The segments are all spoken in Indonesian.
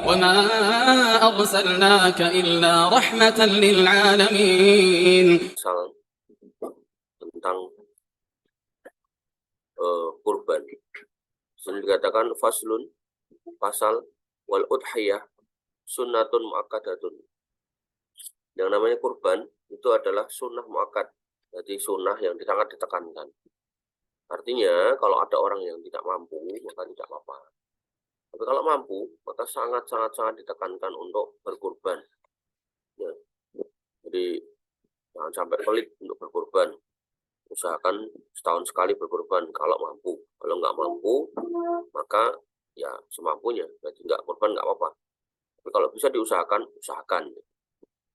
وما أرسلناك إلا رحمة للعالمين. Tentang kurban. Sini dikatakan faslun, pasal, wal udhiyah sunnatun muakkadatun. Yang namanya kurban itu adalah sunnah muakkad, jadi sunnah yang sangat ditekankan. Artinya kalau ada orang yang tidak mampu maka tidak apa-apa. Tapi kalau mampu maka sangat ditekankan untuk berkurban. Ya. Jadi jangan sampai pelit untuk berkurban. Usahakan setahun sekali berkurban kalau mampu. Kalau nggak mampu maka ya semampunya. Jadi nggak kurban nggak apa-apa. Tapi kalau bisa diusahakan, usahakan.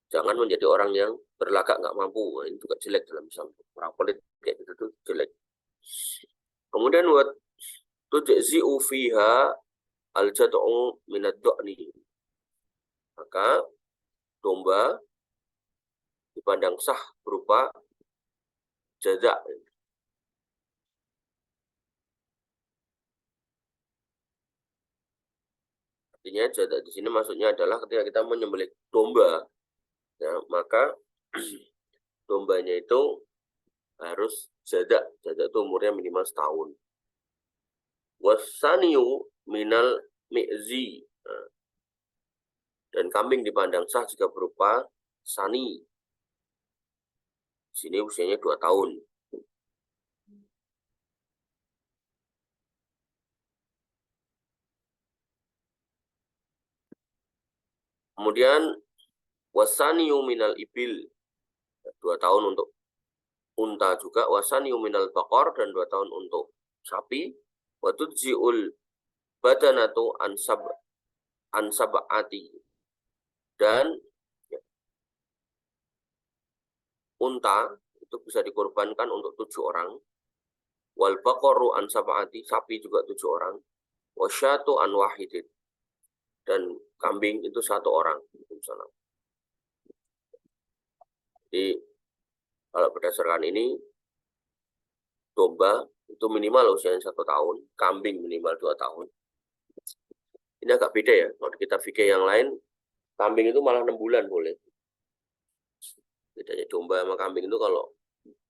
Jangan menjadi orang yang berlagak nggak mampu. Ini juga jelek dalam Islam. Orang pelit kayak gitu tuh jelek. Kemudian buat tujzi'u fiha al-jad'u minad du'ni. Maka domba dipandang sah berupa jazak. Artinya jazak di sini maksudnya adalah ketika kita menyembelih domba, ya, maka dombanya itu harus jazak. Jazak itu umurnya minimal setahun. Wasaniyu minal mi'zi. Nah, dan kambing dipandang sah jika berupa sani. Sini usianya 2 tahun. Kemudian wasaniyu minal ibil. 2 tahun untuk unta juga. Wasaniyu minal bakor, dan 2 tahun untuk sapi. Watujzi'ul badanatu ansab'ati. Dan ya, unta itu bisa dikorbankan untuk 7 orang. Wal baqaru an sab'ati, sapi juga 7 orang. Wasyatu an wahidin, dan kambing itu 1 orang. Jadi kalau berdasarkan ini, domba itu minimal usianya 1 tahun, kambing minimal 2 tahun. Ini agak beda ya. Kalau kita fikir yang lain, kambing itu malah 6 bulan boleh. Bedanya domba sama kambing itu, kalau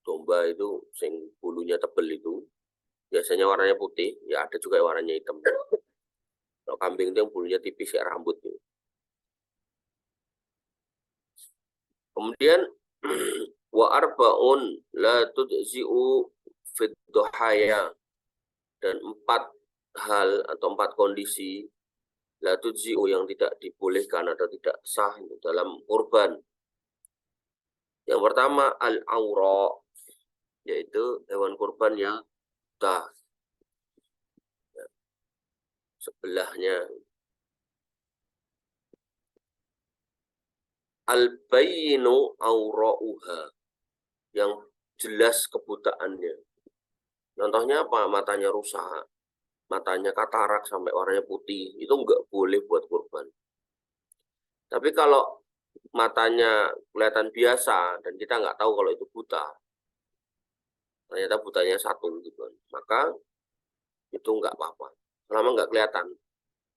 domba itu sing bulunya tebel itu biasanya warnanya putih, ya ada juga yang warnanya hitam. Kalau kambing itu yang bulunya tipis kayak rambut gitu. Kemudian wa arba'un la tudzi'u fid duhaya, dan 4 hal atau 4 kondisi la tudzi'u yang tidak dibolehkan atau tidak sah dalam kurban. Yang pertama al-aura, yaitu hewan kurban yang buta, sebelahnya. Al-bayyinu aura'uha, yang jelas kebutaannya. Contohnya apa? Matanya rusak, matanya katarak sampai warnanya putih, itu enggak boleh buat kurban. Tapi kalau matanya kelihatan biasa dan kita nggak tahu kalau itu buta, ternyata butanya 1 gitu, maka itu nggak apa-apa selama nggak kelihatan.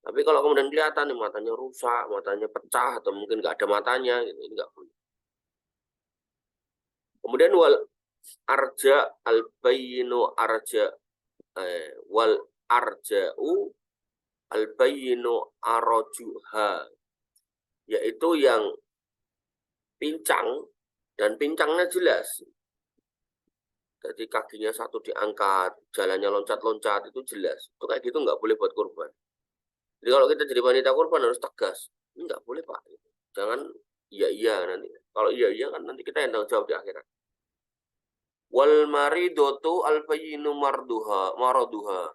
Tapi kalau kemudian kelihatan nih, matanya rusak, matanya pecah, atau mungkin nggak ada matanya, gitu, ini nggak boleh. Kemudian wal arja al-bayyinu arja wal arja'u al-bayyinu arajuha, yaitu yang pincang dan pincangnya jelas. Jadi kakinya 1 diangkat, jalannya loncat-loncat, itu jelas. Itu kayak gitu nggak boleh buat kurban. Jadi kalau kita jadi wanita kurban harus tegas. Ini nggak boleh Pak. Jangan iya nanti. Kalau iya kan nanti kita yang tanggung jawab di akhirat. Wal maridotu al bayyinu maraduha.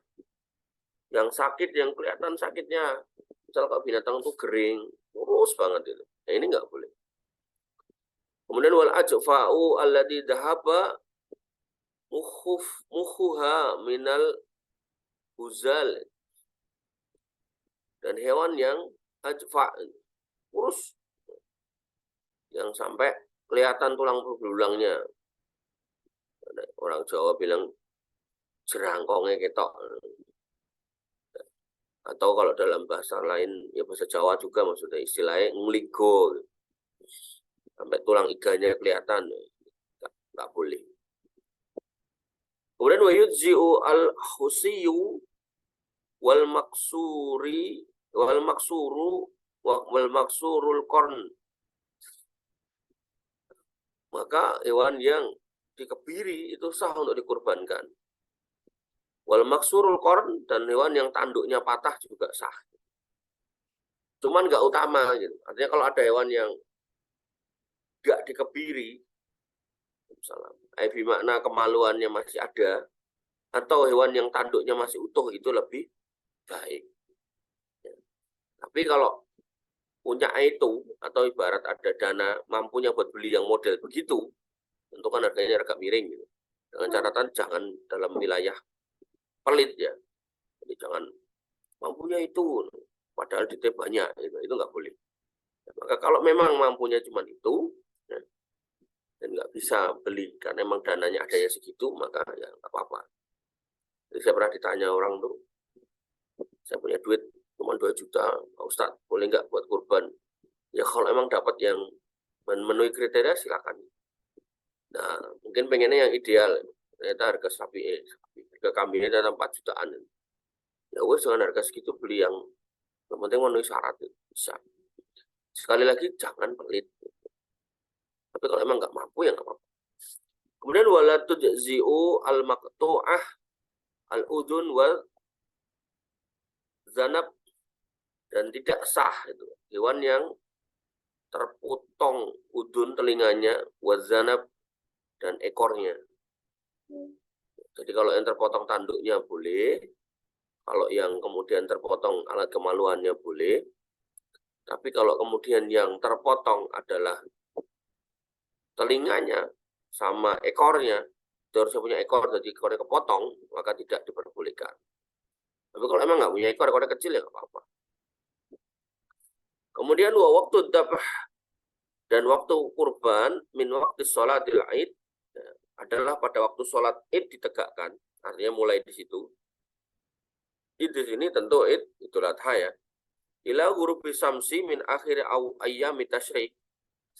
Yang sakit, yang kelihatan sakitnya. Misal kalau binatang itu kering, kurus banget itu. Nah, ini nggak boleh. Kemudian wal ajfa'u alladhi dhahaba mukhuha minal huzal, dan hewan yang ajfa, kurus, yang sampai kelihatan tulang belulangnya. Orang Jawa bilang jerangkongnya ketok. Atau kalau dalam bahasa lain, ya bahasa Jawa juga maksudnya istilahnya ngeligo. Sampai tulang iganya kelihatan. Nggak boleh. Kemudian wa yujzi'u al-husiyu wal maksurul korn. Maka hewan yang dikebiri itu sah untuk dikurbankan. Wal maksurul korn, dan hewan yang tanduknya patah juga sah. Cuman nggak utama gitu. Artinya kalau ada hewan yang nggak dikebiri, misalnya makna kemaluannya masih ada, atau hewan yang tanduknya masih utuh, itu lebih baik. Ya. Tapi kalau punya itu, atau ibarat ada dana mampunya buat beli yang model begitu, tentu kan harganya agak miring gitu. Dengan catatan jangan dalam wilayah pelit ya. Jadi jangan mampunya itu, padahal duitnya banyak, itu nggak boleh. Ya, maka kalau memang mampunya cuma itu, ya, dan nggak bisa beli karena memang dananya ada yang segitu, maka ya nggak apa-apa. Jadi saya pernah ditanya orang tuh, saya punya duit cuma 2 juta, Pak Ustadz boleh nggak buat kurban? Ya kalau emang dapat yang memenuhi kriteria silakan. Nah mungkin pengennya yang ideal, ternyata harga harga kambingnya ternyata 4 jutaan. Ya wes dengan harga segitu beli yang penting memenuhi syarat, bisa. Sekali lagi jangan pelit. Tapi kalau emang nggak mampu ya nggak apa-apa. Kemudian wala tujzi'u al-maqtu'ah al-udhun wal zanab, dan tidak sah itu hewan yang terpotong udun telinganya, wazanab, dan ekornya. Jadi kalau yang terpotong tanduknya boleh, kalau yang kemudian terpotong alat kemaluannya boleh, tapi kalau kemudian yang terpotong adalah telinganya sama ekornya, itu harusnya punya ekor, jadi ekornya kepotong, maka tidak diperbolehkan. Tapi kalau emang nggak punya ekor, ekornya kecil ya nggak apa-apa. Kemudian waktu dabah, dan waktu kurban min waktu sholatil Id adalah pada waktu sholat Id ditegakkan, artinya mulai di situ. Id di sini tentu Id Idul Adha ya. Ila ghurubi samsi min akhir ayyami tasyrik,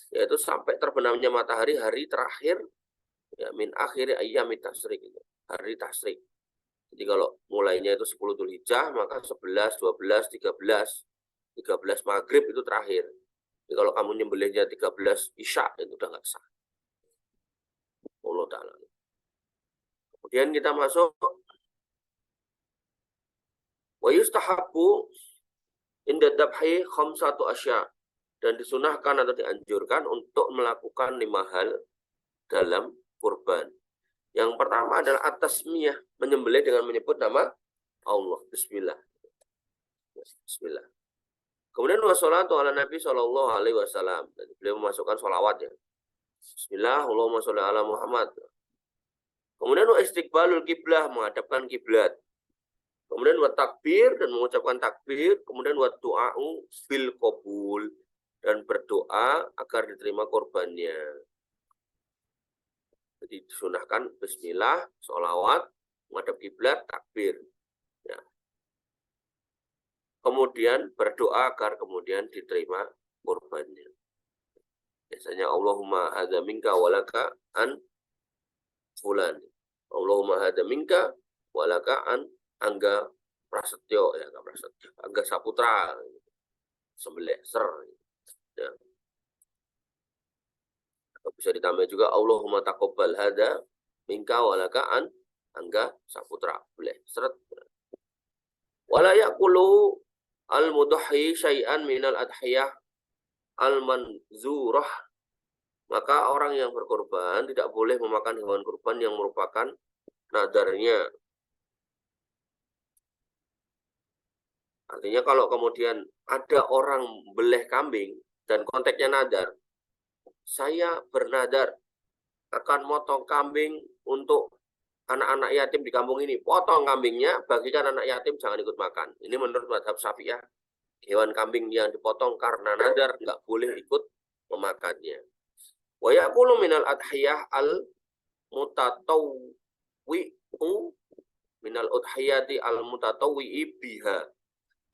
yaitu sampai terbenamnya matahari hari terakhir ya, min akhir ayyami tasyrik, hari tasyrik. Jadi kalau mulainya itu 10 Dzulhijjah, maka 11, 12, 13 maghrib itu terakhir. Jadi kalau kamu nyembelihnya 13 Isya, itu udah nggak sah. Allah Ta'ala. Kemudian kita masuk wa yustahabbu inda dabhi khamsatu asya, dan disunahkan atau dianjurkan untuk melakukan 5 hal dalam kurban. Yang pertama adalah at-tasmiyah, menyembelih dengan menyebut nama Allah. Bismillah. Bismillah. Kemudian wassalatu ala Nabi sallallahu alaihi wasallam. Beliau memasukkan sholawat ya. Bismillah, Allahumma sholli ala Muhammad. Kemudian wa istiqbalul kiblah, menghadapkan kiblat. Kemudian wa takbir, dan mengucapkan takbir. Kemudian wa du'a'u bil qabul, dan berdoa agar diterima korbannya. Jadi disunahkan bismillah, sholawat, menghadap kiblat, takbir. Ya. Kemudian berdoa agar kemudian diterima korbannya. Biasanya Allahumma hadza minka walaka an fulan. Allahumma hadza minka walaka an Angga Prasetyo, ya, Prasetyo, Angga Saputra, sembelih ser. Ya. Bisa ditambah juga Allahumma taqabbal hadza minka walaka an Angga Saputra, boleh seret. Wala yaqulu al-mudahhi syai'an minal adhiyah al-manzurah, maka orang yang berkorban tidak boleh memakan hewan kurban yang merupakan nadarnya. Artinya kalau kemudian ada orang beleh kambing dan konteksnya nadar, saya bernadar akan motong kambing untuk anak-anak yatim di kampung ini, potong kambingnya, bagikan anak yatim, jangan ikut makan. Ini menurut mazhab Syafi'iyah, hewan kambing yang dipotong karena nadar nggak boleh ikut memakannya. Wa yaqulu minal adhiyah al mutatawwi'u minal udhiyati al mutatawwi'i biha,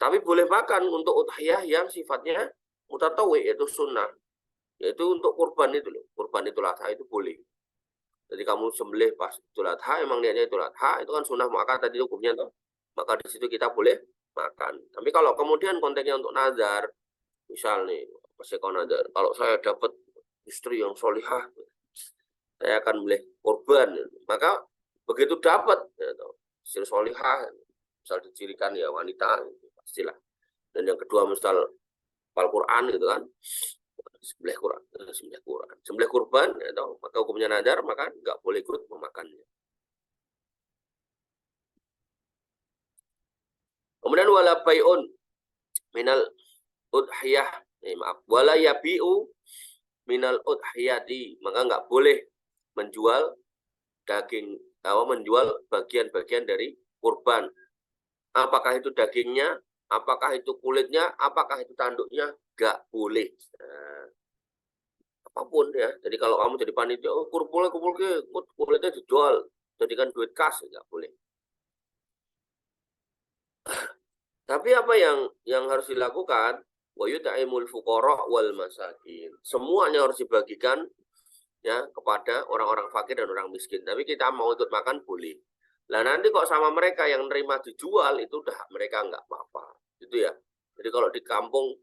Tapi boleh makan untuk udhiyah yang sifatnya mutatawwi, yaitu sunnah. Yaitu untuk kurban itu loh. Kurban Idul Adha itu boleh. Jadi kamu sembelih pas Idul Adha, emang niatnya Idul Adha, itu kan sunnah muakkad tadi hukumnya tuh. Maka di situ kita boleh makan. Tapi kalau kemudian konteksnya untuk nazar, misal nih, masih kau nazar, kalau saya dapat istri yang solihah, saya akan boleh kurban. Maka begitu dapat, ya, istri solihah, misal dicirikan ya wanita, pastilah. Dan yang kedua misal Al-Quran gitu kan, sembelih Quran, sembelih kurban, atau maka hukumnya nazar, maka nggak boleh ikut memakannya. Kemudian wala bai'un minal udhiyah, maaf, wala yabi'u minal udhiyati, maka nggak boleh menjual daging atau menjual bagian-bagian dari kurban. Apakah itu dagingnya, apakah itu kulitnya, apakah itu tanduknya, nggak boleh. Nah, apapun ya. Jadi kalau kamu jadi panitia, oh, kulitnya dijual, jadikan duit kas, nggak boleh. Tapi apa yang harus dilakukan? Wa yut'imul fuqara wal masakin. Semuanya harus dibagikan ya kepada orang-orang fakir dan orang miskin. Tapi kita mau ikut makan boleh. Lah nanti kok sama mereka yang nerima dijual itu udah mereka nggak apa-apa. Gitu ya. Jadi kalau di kampung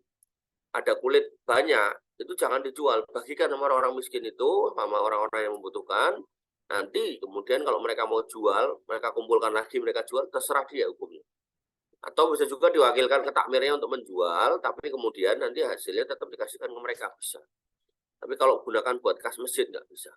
ada kulit banyak, itu jangan dijual. Bagikan sama orang-orang miskin itu, sama orang-orang yang membutuhkan. Nanti kemudian kalau mereka mau jual, mereka kumpulkan lagi, mereka jual, terserah dia hukumnya. Atau bisa juga diwakilkan ke takmirnya untuk menjual, tapi kemudian nanti hasilnya tetap dikasihkan ke mereka, bisa. Tapi kalau gunakan buat kas masjid nggak bisa.